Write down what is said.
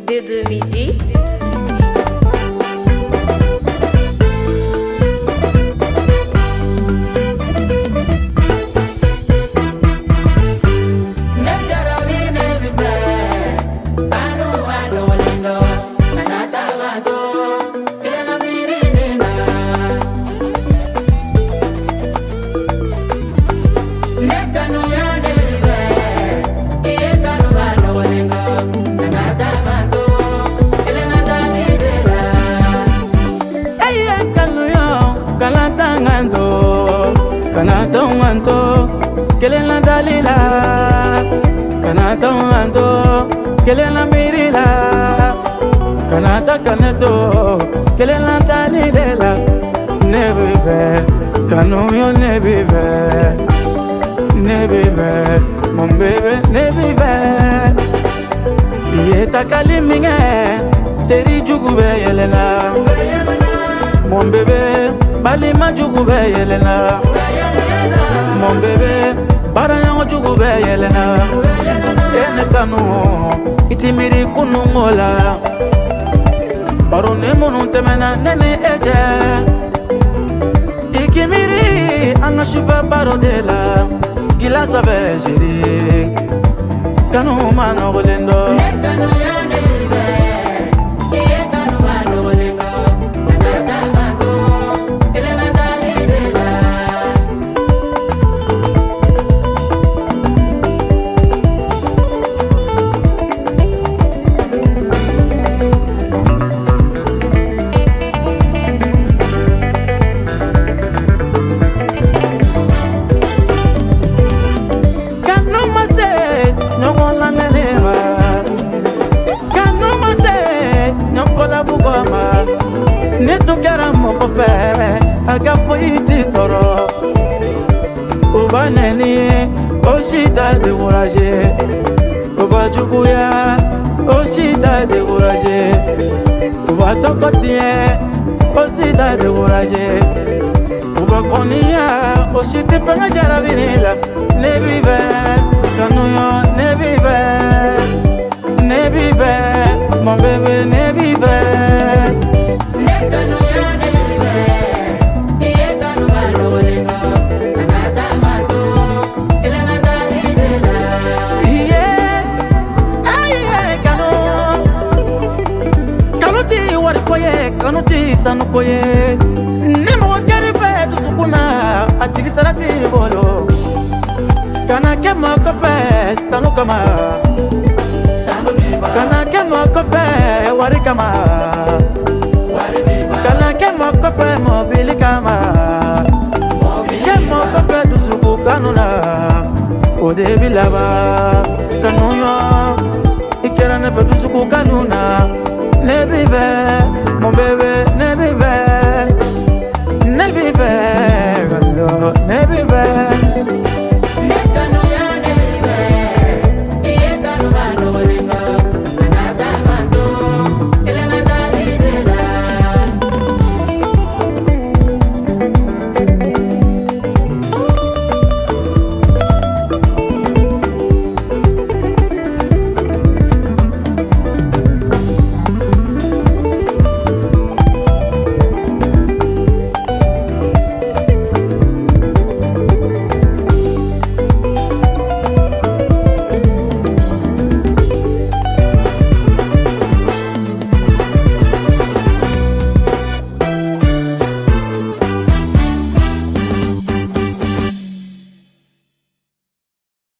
de musique. Kanatomanto, kelela dalila. Kanatomanto, kelela mirila. Kanata kaneto, kelela dalila. Nebive, kanuyo nebive, nebive, mon bébé nebive. Yeta kaliminge, teri jugube yelela. Mon bébé, balima jugube yelela. Mon bébé, barayango jugube yelena. Ene kanu, itimiri kunungola. Barone munu temena nene eje. Ikimiri anga shiva barodela. Gila save jiri. Kanu mano golendo. Kanu ya nelive, iye kanu mano golendo. Nata kanto, kelena dalidela. Ne tun kɛra mɔgɔ fɛ a ka foyi t'i tɔɔrɔ o b'a nɛni o si t'a découragé o b'a juguya o si t'a découragé o b'a tɔgɔ tiɲɛ o si t'a découragé o b'a kɔniya o si tɛ fɛn ka jarabini la ne b'i fɛ kanuya ne b'i fɛ ne b'i fɛ mon bébé ne b'i fɛ. Kanu ti sanu ko ye ni mɔgɔ kɛr'i fɛ dusukun na a tigi sara t'i bolo kana kɛ maa kɔfɛ sanu kama kana kɛ maa kɔfɛ wari kama kana kɛ maa kɔfɛ mɔbili kama kɛ maa kɔfɛ dusukun kanu na o de bi laban kanu